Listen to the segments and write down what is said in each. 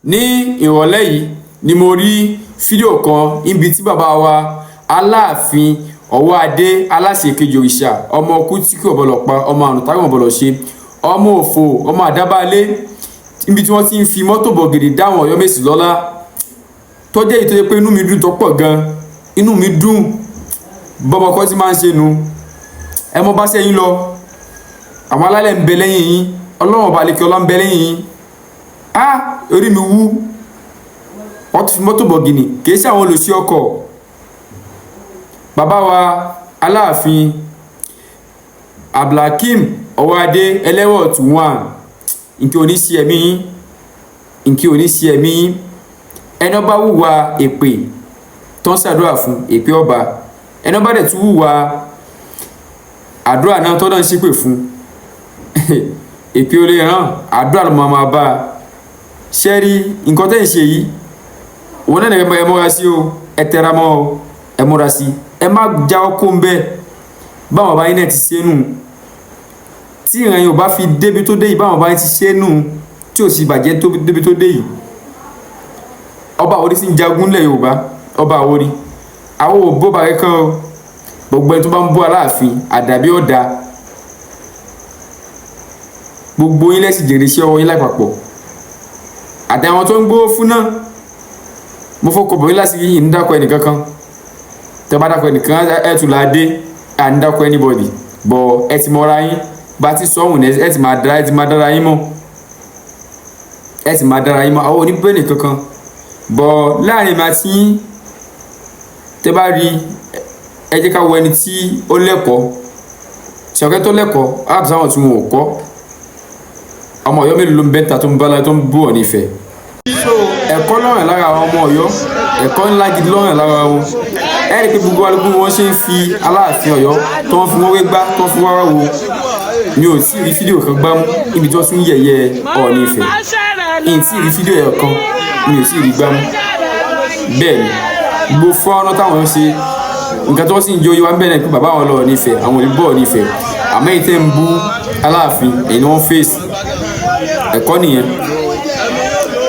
ní ìrọ̀lẹ́ yìí ni mo rí fídíò kan níbi tí bàbá wa Aláàfin Ọwọ́adé aláṣẹ kejì òrìṣà ọmọ ọkú tí kò bọ̀lọ̀ pa ọmọ àrùn táwọn bọ̀lọ̀ ṣe ọmọ òfò ọmọ àdábálé níbi tí wọ́n ti ń fi mọ́tò bọ̀gìrì dáwọn Ọ̀yọ́mèsì lọ́lá tó jẹ́ ìtọ́jú pé inú mi dùn tó pọ̀ gan inú mi dùn bọ́mọ kan tí máa ń ṣe nu ẹ mọ bá sẹ́yìn lọ àwọn alálẹ̀ ń bẹ lẹ́yìn yín ọlọ́run ọba àlekè ọlá ń bẹ lẹ́yìn yín orí mi wú wọ́n ti fi mọ́tò bọ̀gìnì kì í ṣe àwọn olùsí ọkọ̀ bàbá wa Aláàfin Abdulhakeem Ọwọ́adé ẹlẹ́wọ̀ ọ̀tún wà nkí oníṣẹ́ ẹ̀mí yín nkí oníṣẹ́ ẹ̀mí yín ẹni ọba wùwà èpè tó ń ṣàdúrà fún èpè ọba ẹni ọba dẹ̀ tún wùwà àdúrà náà tó náà ń ṣépè fún èpè olè ràn àdúrà ló máa bá a ṣẹ́rí nǹkan tẹ́ ń ṣe yìí òun náà ẹ múra sí o ẹ tẹra mọ́ o ẹ múra sí ẹ má já ọkọ ń bẹ́ẹ̀ báwọn ọba yín náà ti ṣe nù tí ìran yóò bá fi débi tó dé yìí báwọn ọba yín ti ṣe nù tí ò sì bàjẹ́ débi tó dé yìí ọba àwòrí sì ń jagun lẹ̀ Yorùbá ọba àwòrí àwọn ò bó bàrẹ́ kan o gbogbo ẹni tó bá ń bú Aláàfin àdàbí ọ̀dà gbogbo yín lẹ́sìn jèrè iṣẹ́ ọwọ́ yín lápapọ̀ àtàwọn tó ń gbówó fún náà mo fọkọ̀ bọ̀ yín láti yìí ń dákọ̀ ẹnìkan kan tẹ́ bá dákọ̀ ẹnìkan ẹ̀ tún là á dé à ń dákọ̀ anybody bọ̀ ẹ ti mọ́ra yín bá ti sọ ọ̀hún ẹ ti máa dára yín mọ́ ẹ ti máa dára yín mọ́ àwọn oníbẹ̀rẹ̀ kankan bọ̀ láàrin màá tí tẹ́ bá rí ẹ jẹ́ ká wo ẹni tí ó lẹ́kọ̀ọ́ ṣọ̀kẹ́ tó lẹ́kọ̀ọ́ áàbùsà wọn tí wọn ò kọ́ ọmọ Ọ̀yọ́ mélòó ló ń bẹ́ta tó ń bá tó ń bú ọ̀ nífẹ̀ẹ́ so ẹ̀kọ́ lọ́rùn lára àwọn ọmọ Ọ̀yọ́ ẹ̀kọ́ ńlá gidi lọ́rùn lára wọn ẹ rí i pé gbogbo alùpùpù wọn ṣe ń fi Aláàfin Ọ̀yọ́ tó ń fi wọ́n wé gbá tó ń fi wọ́n wo mi ò tí ì rí fídíò kan gbámú níbi tí wọ́n tún yẹ̀yẹ́ Ọọ̀ni Ifẹ̀ ìyìn tí ì rí fídíò ẹ̀ kan mi ò tí ì rí gbámú bẹ́ẹ̀ ni gbogbo fọ́nrán táwọn ń ṣe nǹkan tí wọ́n sì ń jó yíwá ń bẹ̀rẹ̀ pé bàbá àwọn lọ Ọọ̀ni Ifẹ̀ àwọn olùbọ̀ Ọọ̀ni Ifẹ̀ àmọ́ èyí tẹ́ ń bú Aláàfin èyí ni wọ́n fèsì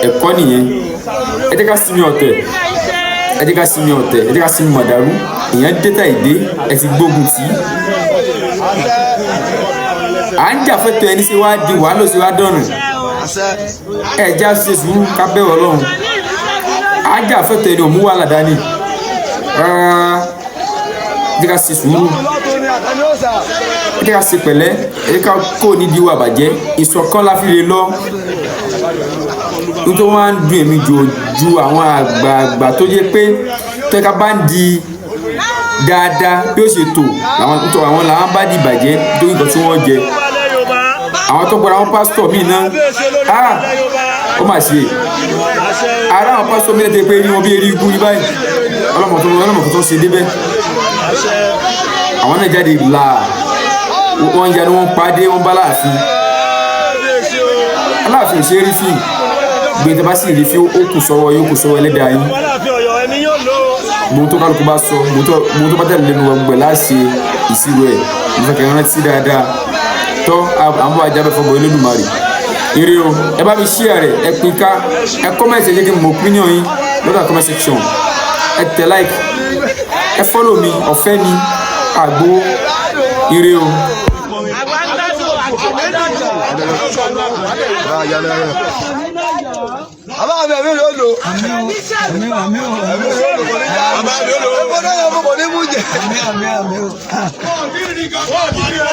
ẹ̀kọ́ nìyẹn ẹ jẹ́ ká sinmi ọ̀tẹ̀ ẹ jẹ́ ká sinmi ọ̀tẹ̀ ẹ jẹ́ ká sinmi màdàrú èèyàn dẹ́ta ìdé ẹ ti gbógun tì í à ń jà fẹ́tọ̀ ẹni ṣe wá di wàhálà ṣe wá dọ̀nà ẹ já ṣe sùúrù ká bẹ̀rù Ọlọ́run à ń jà fẹ́tọ̀ ẹni ò mú wàhálà dání rárá ẹ jẹ́ ká ṣe sùúrù ẹ jẹ́ ká ṣe pẹ̀lẹ́ ẹ jẹ́ ká kó nídìí wà bàjẹ́ ìṣọ̀kan la fi lè lọ nítorí wọ́n á ń dùn èmi ju àwọn àgbààgbà tó yẹ pé tẹ́ka bá ń di dáadáa bí ó ṣe tò àwọn làwọn bá di ìbàjẹ́ nítorí nǹkan tí wọ́n jẹ àwọn tó gbọ́dọ̀ àwọn pásítọ̀ míì náà ó mà ṣe ara àwọn pásítọ̀ míì lẹ́tẹ̀ẹ́ pé rí wọn bí eré igun ní báyìí ọlọ́mọ tó ṣe débẹ̀ àwọn náà jáde là wọ́n ya ni wọ́n pàdé wọ́n bá Aláàfin ṣe rí fíìmù gbé tẹ́ bá sì rí fi ó kù sọ́wọ́ yóò kù sọ́wọ́ ẹlẹ́dàá yín gbogbo tó kálukú bá sọ gbogbo tó bá tẹ̀lé lẹ́nu ọgbẹ̀ láṣẹ ìṣirò ẹ̀ ìfẹ̀kẹ̀ rántí dáadáa tọ́ àwọn ajábẹ́ fọgbọ̀ Olódùmarè eré o ẹ bá mi share rẹ̀ ẹ pín ká ẹ comment ẹ jẹ́ kí n mọ opinion yín lọ́dọ̀ comment section ẹ tẹ like ẹ follow mi ọ̀fẹ́ ni àgbo eré o. Àbá mi àmì yóò lò. Àmì yóò lò.